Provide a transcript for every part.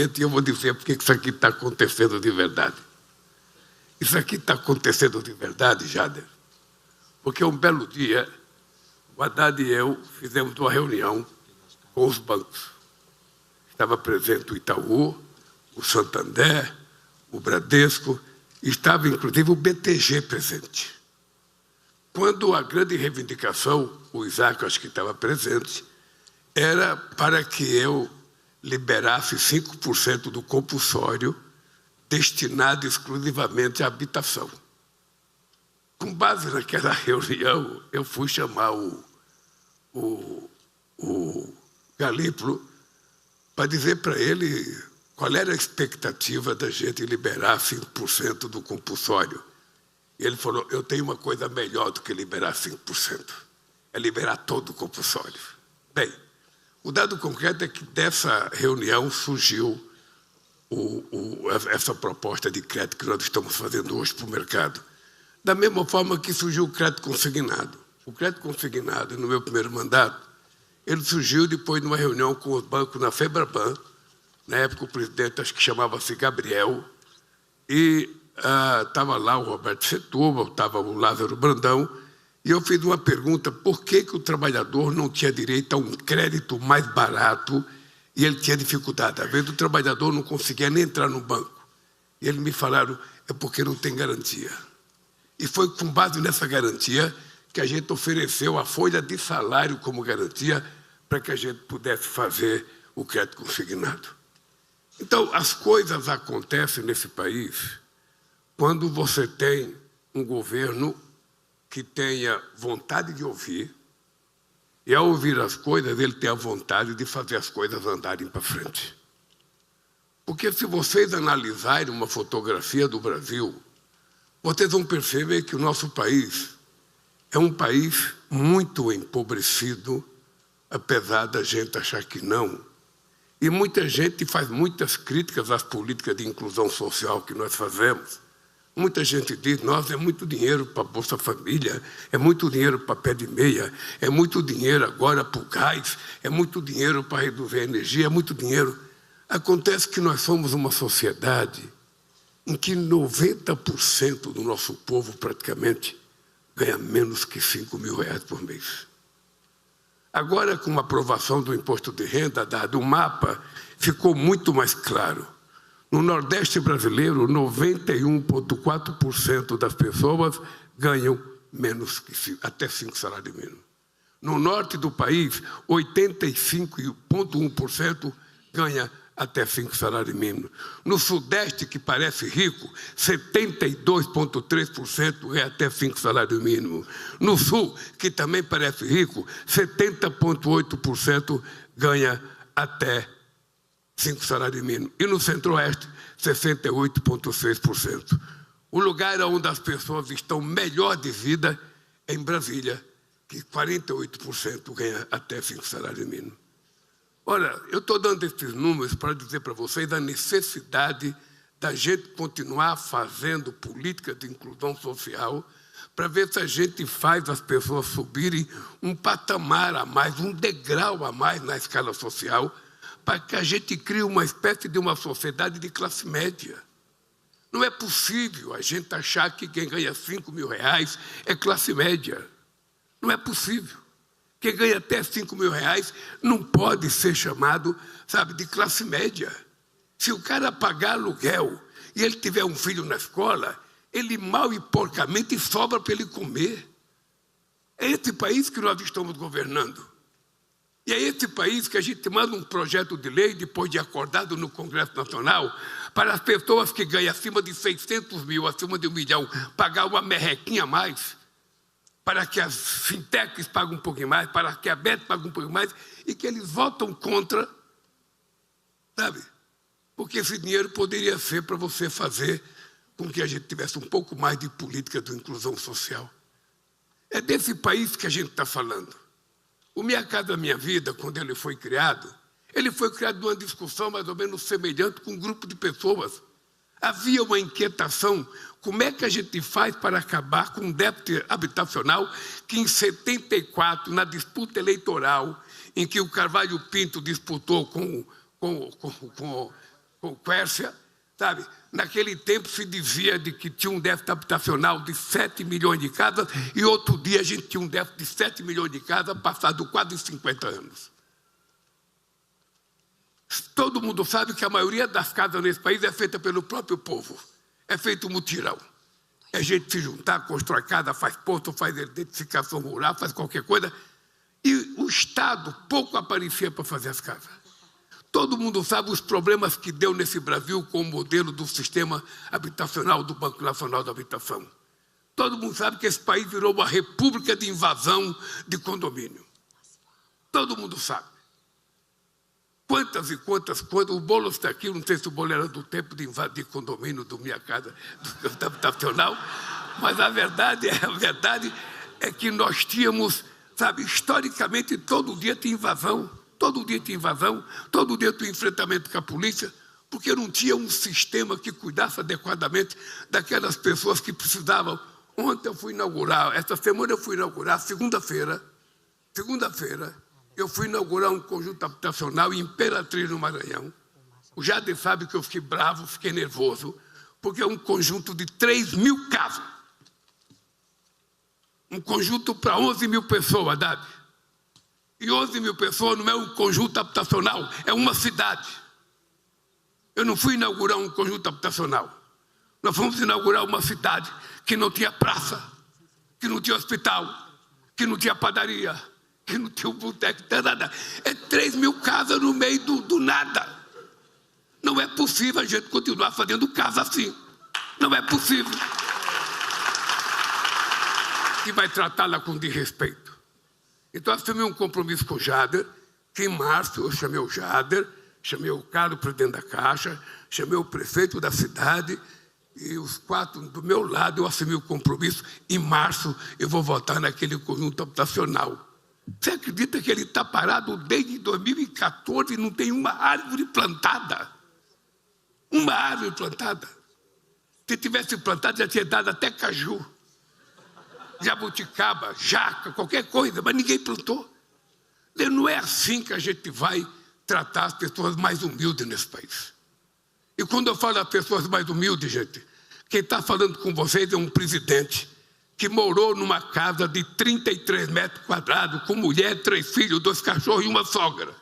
E eu vou dizer porque isso aqui está acontecendo de verdade. Isso aqui está acontecendo de verdade, Jader, porque um belo dia, o Haddad e eu fizemos uma reunião com os bancos. Estava presente o Itaú, o Santander, o Bradesco, estava inclusive o BTG presente. Quando a grande reivindicação, o Isaac acho que estava presente, era para que eu liberasse 5% do compulsório destinado exclusivamente à habitação. Com base naquela reunião, eu fui chamar o Galípolo para dizer para ele qual era a expectativa da gente liberar 5% do compulsório. E ele falou, eu tenho uma coisa melhor do que liberar 5%, é liberar todo o compulsório. Bem, o dado concreto é que dessa reunião surgiu essa proposta de crédito que nós estamos fazendo hoje para o mercado. Da mesma forma que surgiu o crédito consignado. O crédito consignado, no meu primeiro mandato, ele surgiu depois de uma reunião com os bancos na Febraban. Na época, o presidente, acho que chamava-se Gabriel, e estava lá o Roberto Setúbal, estava o Lázaro Brandão, e eu fiz uma pergunta, por que o trabalhador não tinha direito a um crédito mais barato e ele tinha dificuldade? Às vezes o trabalhador não conseguia nem entrar no banco. E eles me falaram, é porque não tem garantia. E foi com base nessa garantia que a gente ofereceu a folha de salário como garantia para que a gente pudesse fazer o crédito consignado. Então, as coisas acontecem nesse país quando você tem um governo que tenha vontade de ouvir, e ao ouvir as coisas, ele tem a vontade de fazer as coisas andarem para frente. Porque se vocês analisarem uma fotografia do Brasil, vocês vão perceber que o nosso país é um país muito empobrecido, apesar da gente achar que não. E muita gente faz muitas críticas às políticas de inclusão social que nós fazemos. Muita gente diz, nossa, é muito dinheiro para a Bolsa Família, é muito dinheiro para pé de meia, é muito dinheiro agora para o gás, é muito dinheiro para reduzir a energia, é muito dinheiro. Acontece que nós somos uma sociedade em que 90% do nosso povo praticamente ganha menos que R$5.000 por mês. Agora, com a aprovação do imposto de renda, do mapa, ficou muito mais claro. No Nordeste brasileiro, 91,4% das pessoas ganham menos que até 5 salários mínimos. No norte do país, 85,1% ganha até 5 salários mínimos. No Sudeste, que parece rico, 72,3% ganha até 5 salários mínimos. No Sul, que também parece rico, 70,8% ganha até 5 salários mínimos. E no Centro-Oeste, 68,6%. O lugar onde as pessoas estão melhor de vida é em Brasília, que 48% ganha até 5 salários mínimos. Olha, eu estou dando esses números para dizer para vocês a necessidade da gente continuar fazendo política de inclusão social para ver se a gente faz as pessoas subirem um patamar a mais, um degrau a mais na escala social, para que a gente crie uma espécie de uma sociedade de classe média. Não é possível a gente achar que quem ganha R$5.000 é classe média. Não é possível. Quem ganha até R$5.000 não pode ser chamado, sabe, de classe média. Se o cara pagar aluguel e ele tiver um filho na escola, ele mal e porcamente sobra para ele comer. É esse país que nós estamos governando. E é esse país que a gente manda um projeto de lei, depois de acordado no Congresso Nacional, para as pessoas que ganham acima de 600 mil, acima de 1 milhão, pagar uma merrequinha a mais, para que as fintechs paguem um pouquinho mais, para que a Bet pague um pouquinho mais, e que eles votam contra, sabe? Porque esse dinheiro poderia ser para você fazer com que a gente tivesse um pouco mais de política de inclusão social. É desse país que a gente está falando. O Minha Casa Minha Vida, quando ele foi criado numa discussão mais ou menos semelhante com um grupo de pessoas. Havia uma inquietação, como é que a gente faz para acabar com um déficit habitacional que em 74, na disputa eleitoral, em que o Carvalho Pinto disputou com com Quércia, sabe? Naquele tempo se dizia de que tinha um déficit habitacional de 7 milhões de casas e outro dia a gente tinha um déficit de 7 milhões de casas passado quase 50 anos. Todo mundo sabe que a maioria das casas nesse país é feita pelo próprio povo. É feito mutirão. É gente se juntar, constrói casa, faz posto, faz identificação rural, faz qualquer coisa. E o Estado pouco aparecia para fazer as casas. Todo mundo sabe os problemas que deu nesse Brasil com o modelo do sistema habitacional do Banco Nacional da Habitação. Todo mundo sabe que esse país virou uma república de invasão de condomínio. Todo mundo sabe. Quantas e quantas coisas. O Boulos está aqui, não sei se o Boulos era do tempo de invadir condomínio do Minha Casa do habitacional, mas a verdade é que nós tínhamos, sabe, historicamente, todo dia tinha invasão. Todo dia tinha invasão, todo dia tinha enfrentamento com a polícia, porque não tinha um sistema que cuidasse adequadamente daquelas pessoas que precisavam. Ontem eu fui inaugurar, esta semana eu fui inaugurar, segunda-feira, eu fui inaugurar um conjunto habitacional em Imperatriz, no Maranhão. O Jader sabe que eu fiquei bravo, fiquei nervoso, porque é um conjunto de 3.000 casas. Um conjunto para 11 mil pessoas, Dade. E 11 mil pessoas não é um conjunto habitacional, é uma cidade. Eu não fui inaugurar um conjunto habitacional. Nós fomos inaugurar uma cidade que não tinha praça, que não tinha hospital, que não tinha padaria, que não tinha um boteco, nada. É 3.000 casas no meio do nada. Não é possível a gente continuar fazendo casa assim. Não é possível. E vai tratá-la com desrespeito. Então, assumi um compromisso com o Jader, que em março eu chamei o Jader, chamei o Carlos, presidente da Caixa, chamei o prefeito da cidade, e os 4 do meu lado eu assumi o compromisso. Em março eu vou votar naquele conjunto habitacional. Você acredita que ele está parado desde 2014 e não tem uma árvore plantada? Uma árvore plantada. Se tivesse plantado, já tinha dado até caju, jabuticaba, jaca, qualquer coisa, mas ninguém plantou. Não é assim que a gente vai tratar as pessoas mais humildes nesse país. E quando eu falo das pessoas mais humildes, gente, quem está falando com vocês é um presidente que morou numa casa de 33 metros quadrados, com mulher, 3 filhos, 2 cachorros e uma sogra.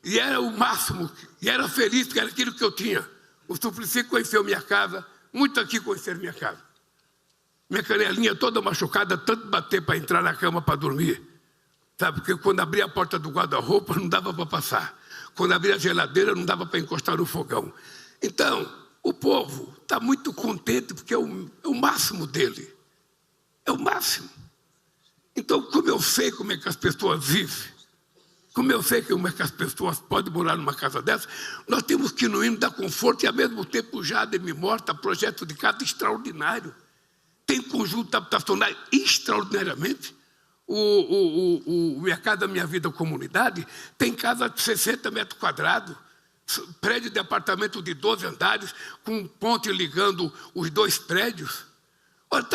E era o máximo, e era feliz, porque era aquilo que eu tinha. O Suplicy conheceu minha casa, muito aqui conheceram minha casa. Minha canelinha toda machucada, tanto bater para entrar na cama para dormir. Sabe, porque quando abria a porta do guarda-roupa não dava para passar. Quando abria a geladeira não dava para encostar no fogão. Então, o povo está muito contente porque é o máximo dele. É o máximo. Então, como eu sei como é que as pessoas vivem, como eu sei como é que as pessoas podem morar numa casa dessa, nós temos que, no mínimo, dar conforto e, ao mesmo tempo, o Jader me mostra projeto de casa extraordinário. Tem conjunto habitacional extraordinariamente. O Minha Casa Minha Vida Comunidade tem casa de 60 metros quadrados, prédio de apartamento de 12 andares, com um ponte ligando os 2 prédios. Olha,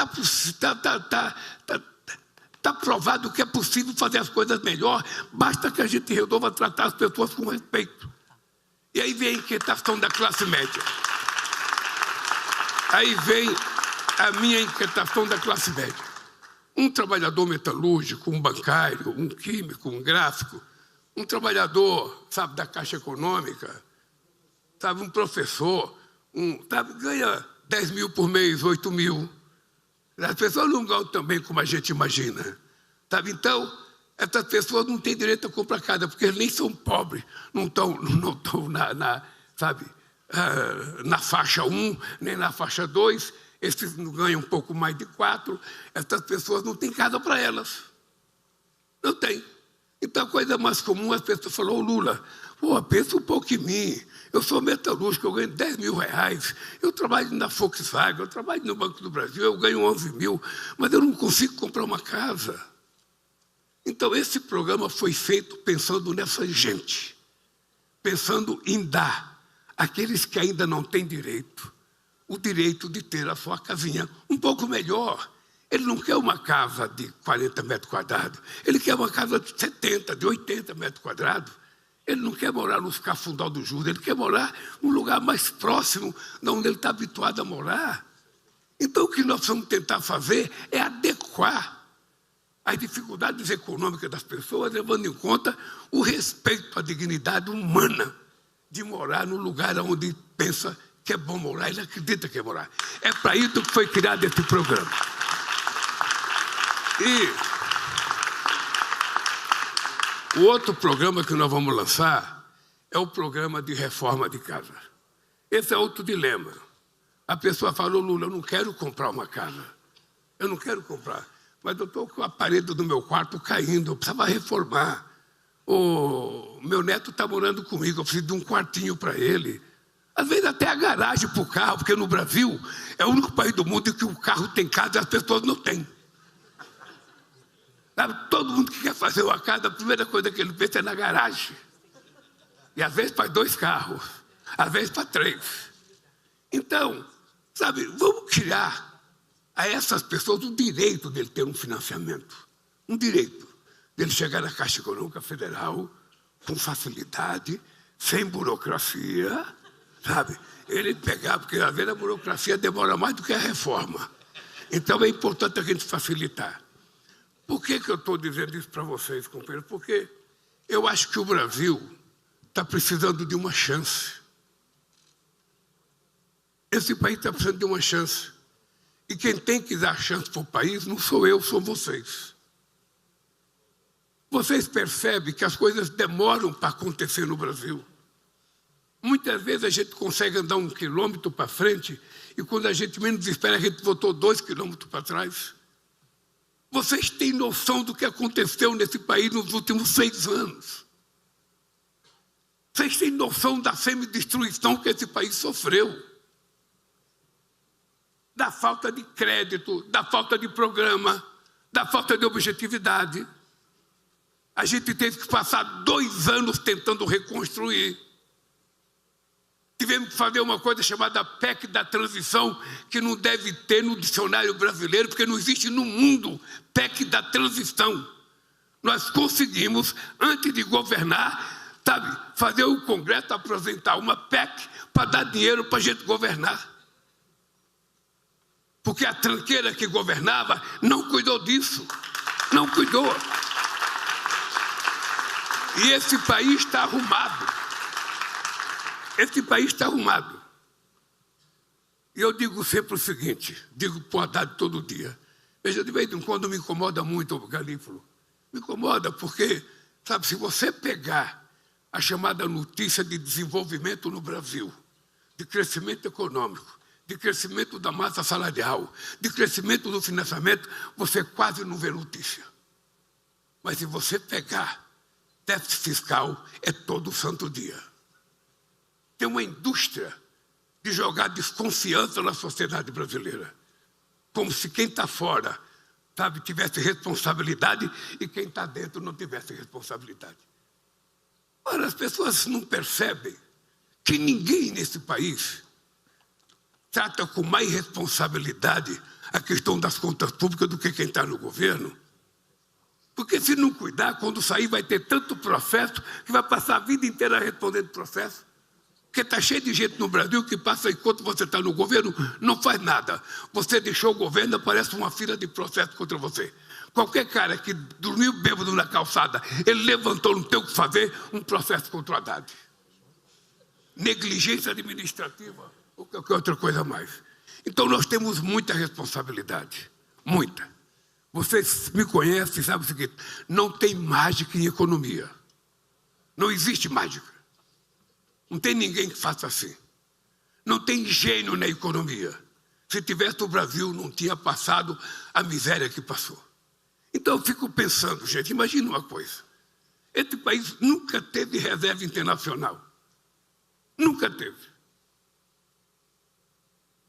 está provado que é possível fazer as coisas melhor, basta que a gente resolva tratar as pessoas com respeito. E aí vem a inquietação da classe média. Aí vem a minha inquietação da classe média. Um trabalhador metalúrgico, um bancário, um químico, um gráfico, um trabalhador, sabe, da Caixa Econômica, sabe, um professor, sabe, ganha 10 mil por mês, 8 mil. As pessoas não ganham também como a gente imagina. Sabe? Então, essas pessoas não têm direito a comprar casa, porque eles nem são pobres, não estão na faixa 1, nem na faixa 2, esses não ganham um pouco mais de 4, essas pessoas não têm casa para elas. Não tem. Então, a coisa mais comum, as pessoas falam, Lula, pensa um pouco em mim. Eu sou metalúrgico, eu ganho 10 mil reais, eu trabalho na Volkswagen, eu trabalho no Banco do Brasil, eu ganho 11 mil, mas eu não consigo comprar uma casa. Então, esse programa foi feito pensando nessa gente, pensando em dar àqueles que ainda não têm direito, o direito de ter a sua casinha um pouco melhor. Ele não quer uma casa de 40 metros quadrados, ele quer uma casa de 70, de 80 metros quadrados. Ele não quer morar nos Cafundó do Judas, ele quer morar num lugar mais próximo de onde ele está habituado a morar. Então, o que nós vamos tentar fazer é adequar as dificuldades econômicas das pessoas, levando em conta o respeito à dignidade humana de morar num lugar onde pensa que é bom morar, ele acredita que é morar. É para isso que foi criado esse programa. E o outro programa que nós vamos lançar é o programa de reforma de casa. Esse é outro dilema. A pessoa falou, Lula, eu não quero comprar uma casa. Eu não quero comprar. Mas eu estou com a parede do meu quarto caindo, eu precisava reformar. O meu neto está morando comigo, eu preciso de um quartinho para ele. Às vezes até a garagem para o carro, porque no Brasil é o único país do mundo em que o carro tem casa e as pessoas não têm. Sabe? Todo mundo que quer fazer uma casa, a primeira coisa que ele pensa é na garagem. E às vezes para 2 carros, às vezes para 3. Então, sabe, vamos criar a essas pessoas o direito dele ter um financiamento. Um direito dele chegar na Caixa Econômica Federal com facilidade, sem burocracia, sabe? Ele pegar, porque às vezes a burocracia demora mais do que a reforma. Então é importante a gente facilitar. Por que eu estou dizendo isso para vocês, companheiros? Porque eu acho que o Brasil está precisando de uma chance. Esse país está precisando de uma chance. E quem tem que dar chance para o país não sou eu, são vocês. Vocês percebem que as coisas demoram para acontecer no Brasil. Muitas vezes a gente consegue andar 1 quilômetro para frente e quando a gente menos espera, a gente voltou 2 quilômetros para trás. Vocês têm noção do que aconteceu nesse país nos últimos 6 anos? Vocês têm noção da semidestruição que esse país sofreu? Da falta de crédito, da falta de programa, da falta de objetividade. A gente teve que passar 2 anos tentando reconstruir. Tivemos que fazer uma coisa chamada PEC da transição, que não deve ter no dicionário brasileiro, porque não existe no mundo PEC da transição. Nós conseguimos, antes de governar, sabe, fazer o Congresso apresentar uma PEC para dar dinheiro para a gente governar. Porque a tranqueira que governava não cuidou disso. Não cuidou. E esse país está arrumado. Esse país está arrumado. E eu digo sempre o seguinte, digo para o Haddad todo dia. Veja, de vez em quando me incomoda muito o Galípolo. Me incomoda porque, sabe, se você pegar a chamada notícia de desenvolvimento no Brasil, de crescimento econômico, de crescimento da massa salarial, de crescimento do financiamento, você quase não vê notícia. Mas se você pegar déficit fiscal, é todo santo dia. Tem uma indústria de jogar desconfiança na sociedade brasileira. Como se quem está fora, sabe, tivesse responsabilidade e quem está dentro não tivesse responsabilidade. Ora, as pessoas não percebem que ninguém nesse país trata com mais responsabilidade a questão das contas públicas do que quem está no governo. Porque se não cuidar, quando sair vai ter tanto processo que vai passar a vida inteira respondendo processo. Porque está cheio de gente no Brasil que passa enquanto você está no governo, não faz nada. Você deixou o governo, aparece uma fila de processo contra você. Qualquer cara que dormiu bêbado na calçada, ele levantou, não tem o que fazer, um processo contra o Haddad. Negligência administrativa, ou qualquer outra coisa mais. Então nós temos muita responsabilidade, muita. Vocês me conhecem e sabem o seguinte, não tem mágica em economia. Não existe mágica. Não tem ninguém que faça assim. Não tem gênio na economia. Se tivesse o Brasil, não tinha passado a miséria que passou. Então eu fico pensando, gente, imagina uma coisa. Esse país nunca teve reserva internacional. Nunca teve.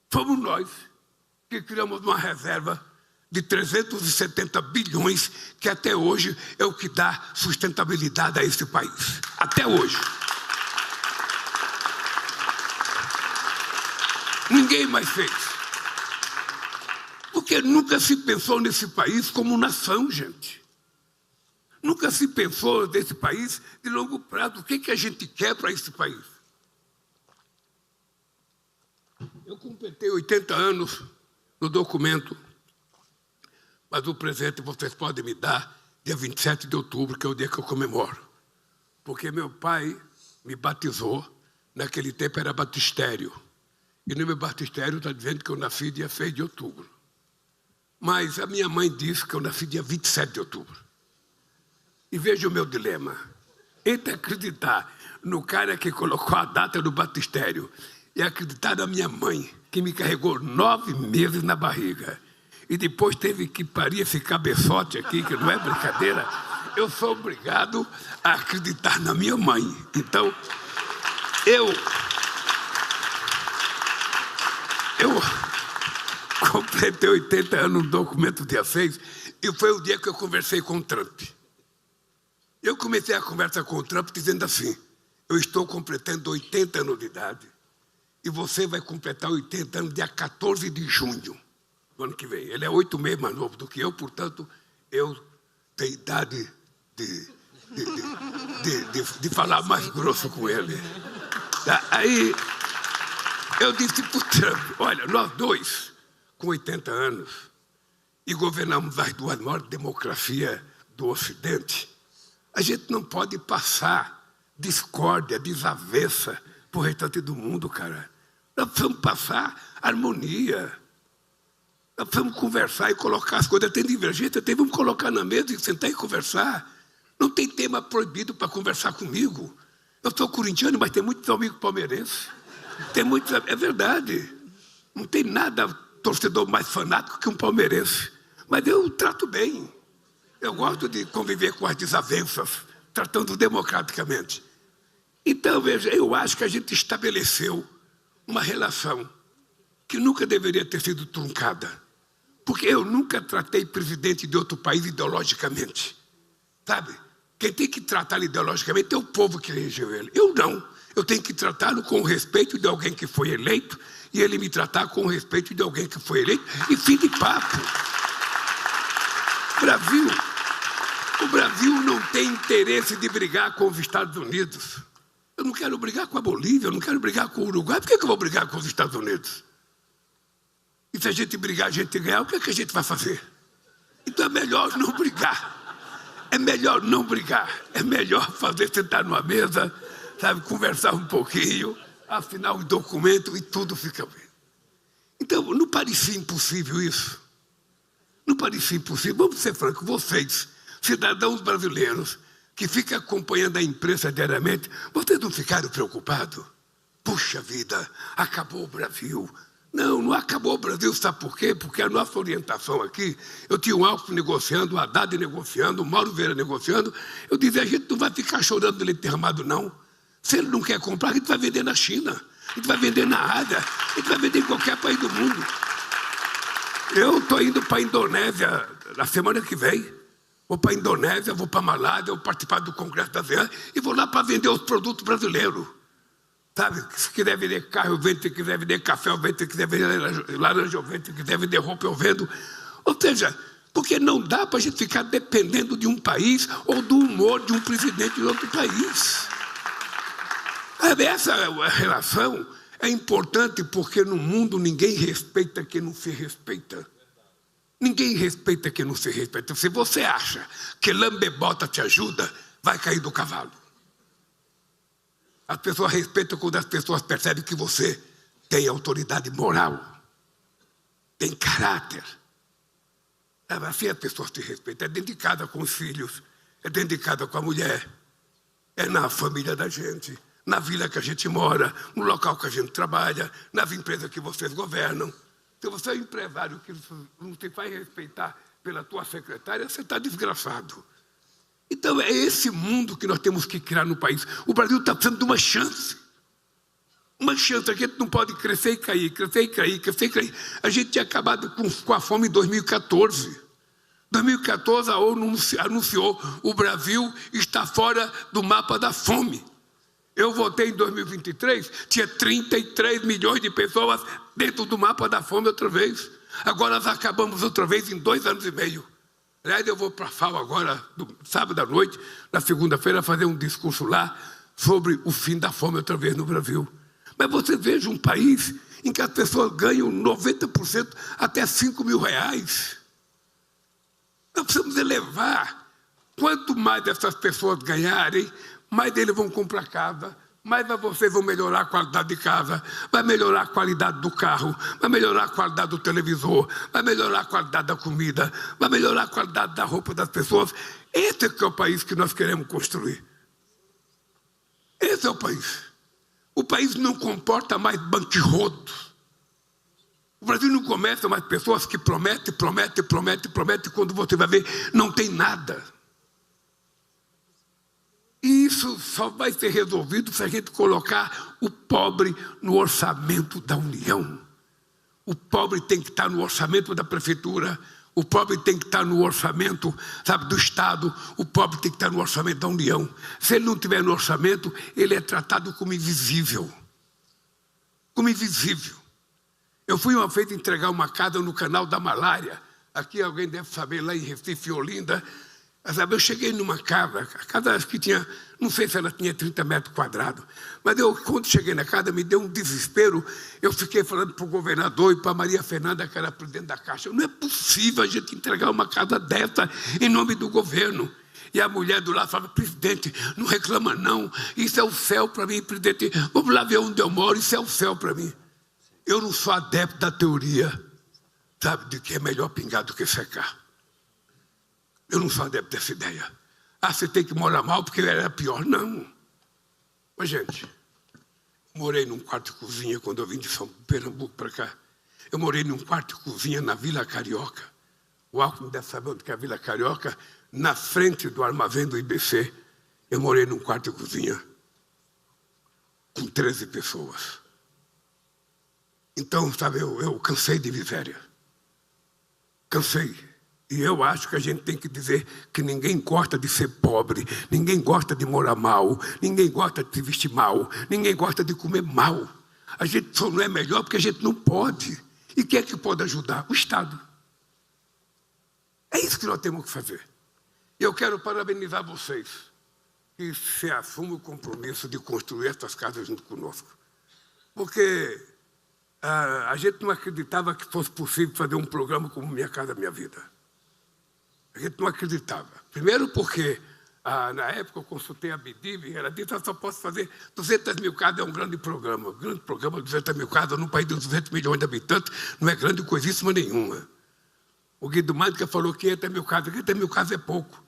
Fomos nós que criamos uma reserva de 370 bilhões, que até hoje é o que dá sustentabilidade a esse país. Até hoje. Ninguém mais fez. Porque nunca se pensou nesse país como nação, gente. Nunca se pensou desse país de longo prazo. O que a gente quer para esse país? Eu completei 80 anos no documento, mas o presente vocês podem me dar dia 27 de outubro, que é o dia que eu comemoro. Porque meu pai me batizou, naquele tempo era batistério. E no meu batistério está dizendo que eu nasci dia 6 de outubro. Mas a minha mãe disse que eu nasci dia 27 de outubro. E veja o meu dilema. Entre acreditar no cara que colocou a data do batistério e acreditar na minha mãe, que me carregou 9 meses na barriga, e depois teve que parir esse cabeçote aqui, que não é brincadeira, eu sou obrigado a acreditar na minha mãe. Então, eu completei 80 anos no documento dia 6, e foi o dia que eu conversei com o Trump. Eu comecei a conversa com o Trump dizendo assim: eu estou completando 80 anos de idade, e você vai completar 80 anos dia 14 de junho do ano que vem. Ele é 8 meses mais novo do que eu, portanto, eu tenho idade de falar mais grosso com ele. Aí eu disse para o Trump: olha, nós dois, com 80 anos, e governamos as duas maiores democracias do Ocidente, a gente não pode passar discórdia, desavença para o restante do mundo, cara. Nós precisamos passar harmonia. Nós precisamos conversar e colocar as coisas. Tem divergência, vamos colocar na mesa e sentar e conversar. Não tem tema proibido para conversar comigo. Eu sou corintiano, mas tem muitos amigos palmeirenses. Tem muitos, é verdade. Não tem nada torcedor mais fanático que um palmeirense. Mas eu trato bem. Eu gosto de conviver com as desavenças, tratando democraticamente. Então, veja, eu acho que a gente estabeleceu uma relação que nunca deveria ter sido truncada. Porque eu nunca tratei presidente de outro país ideologicamente. Sabe? Quem tem que tratá-lo ideologicamente é o povo que elegeu ele. Eu não. Eu tenho que tratá-lo com o respeito de alguém que foi eleito e ele me tratar com o respeito de alguém que foi eleito e fim de papo. O Brasil não tem interesse de brigar com os Estados Unidos. Eu não quero brigar com a Bolívia, eu não quero brigar com o Uruguai. Por que eu vou brigar com os Estados Unidos? E se a gente brigar, a gente ganhar, o que é que a gente vai fazer? Então é melhor não brigar. É melhor não brigar. É melhor sentar numa mesa, sabe, conversar um pouquinho, assinar um documento e tudo fica bem. Então, não parecia impossível isso? Não parecia impossível? Vamos ser francos, vocês, cidadãos brasileiros, que ficam acompanhando a imprensa diariamente, vocês não ficaram preocupados? Puxa vida, acabou o Brasil. Não acabou o Brasil, sabe por quê? Porque a nossa orientação aqui, eu tinha o Alckmin negociando, o Haddad negociando, o Mauro Vieira negociando, eu dizia: a gente não vai ficar chorando de leite derramado, não. Se ele não quer comprar, a gente vai vender na China, a gente vai vender na Ásia, a gente vai vender em qualquer país do mundo. Eu estou indo para a Indonésia na semana que vem. Vou para a Indonésia, vou para a Malásia, vou participar do Congresso da ASEAN e vou lá para vender os produtos brasileiros. Sabe, se quiser vender carro, eu vendo. Se quiser vender café, eu vendo. Se quiser vender laranja, eu vendo. Se quiser vender roupa, eu vendo. Ou seja, porque não dá para a gente ficar dependendo de um país ou do humor de um presidente de outro país. Essa relação é importante porque no mundo ninguém respeita quem não se respeita. Ninguém respeita quem não se respeita. Se você acha que lambebota te ajuda, vai cair do cavalo. As pessoas respeitam quando as pessoas percebem que você tem autoridade moral, tem caráter. Assim a pessoa se respeita. É dentro de casa com os filhos, é dentro de casa com a mulher, é na família da gente, na vila que a gente mora, no local que a gente trabalha, nas empresas que vocês governam. Se você é um empresário que não te faz respeitar pela tua secretária, você está desgraçado. Então é esse mundo que nós temos que criar no país. O Brasil está precisando de uma chance. Uma chance. A gente não pode crescer e cair, crescer e cair, crescer e cair. A gente tinha acabado com a fome em 2014. Em 2014 a ONU anunciou: o Brasil está fora do mapa da fome. Eu votei em 2023, tinha 33 milhões de pessoas dentro do mapa da fome outra vez. Agora nós acabamos outra vez em 2 anos e meio. Aliás, eu vou para a FAO agora, sábado à noite, na segunda-feira, fazer um discurso lá sobre o fim da fome outra vez no Brasil. Mas você veja um país em que as pessoas ganham 90% até 5 mil reais. Nós precisamos elevar. Quanto mais essas pessoas ganharem, mais eles vão comprar casa, mais vocês vão melhorar a qualidade de casa, vai melhorar a qualidade do carro, vai melhorar a qualidade do televisor, vai melhorar a qualidade da comida, vai melhorar a qualidade da roupa das pessoas. Esse é que é o país que nós queremos construir. Esse é o país. O país não comporta mais banquerotos. O Brasil não começa mais pessoas que prometem, e quando você vai ver, não tem nada. E isso só vai ser resolvido se a gente colocar o pobre no orçamento da União. O pobre tem que estar no orçamento da prefeitura, o pobre tem que estar no orçamento, sabe, do Estado, o pobre tem que estar no orçamento da União. Se ele não estiver no orçamento, ele é tratado como invisível. Como invisível. Eu fui uma vez entregar uma casa no canal da Malária. Aqui alguém deve saber, lá em Recife, Olinda. Sabe, eu cheguei numa casa, a casa que tinha, não sei se ela tinha 30 metros quadrados, mas quando cheguei na casa, me deu um desespero. Eu fiquei falando para o governador e para a Maria Fernanda, que era presidente da Caixa, não é possível a gente entregar uma casa dessa em nome do governo. E a mulher do lado falava: presidente, não reclama não, isso é o céu para mim, presidente, vamos lá ver onde eu moro, isso é o céu para mim. Eu não sou adepto da teoria, sabe, de que é melhor pingar do que secar. Eu não sou adepto dessa ideia. Você tem que morar mal porque era pior. Não. Mas, gente, morei num quarto e cozinha quando eu vim de Pernambuco para cá. Eu morei num quarto e cozinha na Vila Carioca. O Alckmin deve saber onde que é a Vila Carioca, na frente do armazém do IBC. Eu morei num quarto e cozinha com 13 pessoas. Então, sabe, eu cansei de miséria. Cansei. E eu acho que a gente tem que dizer que ninguém gosta de ser pobre, ninguém gosta de morar mal, ninguém gosta de se vestir mal, ninguém gosta de comer mal. A gente só não é melhor porque a gente não pode. E quem é que pode ajudar? O Estado. É isso que nós temos que fazer. E eu quero parabenizar vocês que se assumem o compromisso de construir essas casas junto conosco. Porque a gente não acreditava que fosse possível fazer um programa como Minha Casa Minha Vida. A gente não acreditava. Primeiro porque, na época, eu consultei a BIDIB e ela disse: eu só posso fazer 200 mil casas, é um grande programa. Um grande programa, 200 mil casas, num país de 200 milhões de habitantes, não é grande coisíssima nenhuma. O Guido Mântica falou 500 mil casas. 500 mil casas é pouco.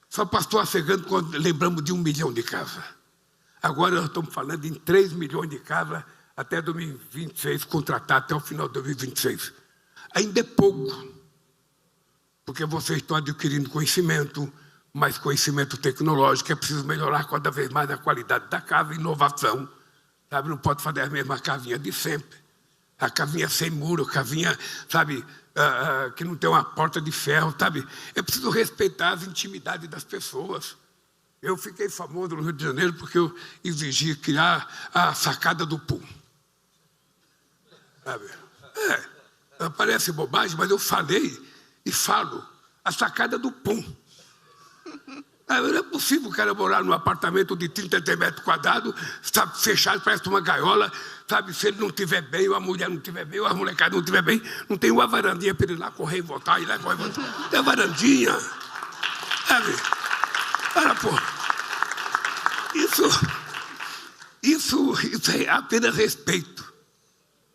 Só passou a ser grande quando lembramos de 1 milhão de casas. Agora nós estamos falando em 3 milhões de casas até 2026, contratar até o final de 2026. Ainda é pouco. Porque vocês estão adquirindo conhecimento, mais conhecimento tecnológico, é preciso melhorar cada vez mais a qualidade da casa, inovação. Sabe? Não pode fazer a mesma casinha de sempre. A casinha sem muro, a casinha, sabe, que não tem uma porta de ferro, sabe? É preciso respeitar as intimidades das pessoas. Eu fiquei famoso no Rio de Janeiro porque eu exigi criar a sacada do Pum. Sabe? Parece bobagem, mas eu falei e falo, a sacada do Pum. Não é possível o cara morar num apartamento de 30 metros quadrados, sabe, fechado, parece uma gaiola, sabe, se ele não estiver bem, ou a mulher não estiver bem, ou a molecada não estiver bem, não tem uma varandinha para ele ir lá correr e voltar, ir lá correr e voltar. Tem a varandinha. Sabe? Olha, pô. Isso é apenas respeito.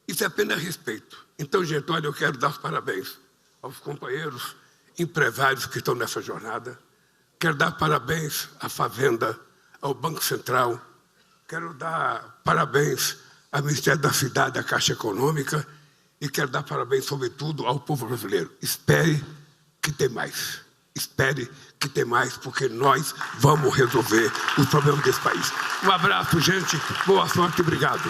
Isso é apenas respeito. Então, gente, olha, eu quero dar os parabéns aos companheiros empresários que estão nessa jornada. Quero dar parabéns à Fazenda, ao Banco Central. Quero dar parabéns ao Ministério da Cidade, à Caixa Econômica. E quero dar parabéns, sobretudo, ao povo brasileiro. Espere que tem mais. Espere que tem mais, porque nós vamos resolver os problemas desse país. Um abraço, gente. Boa sorte e obrigado.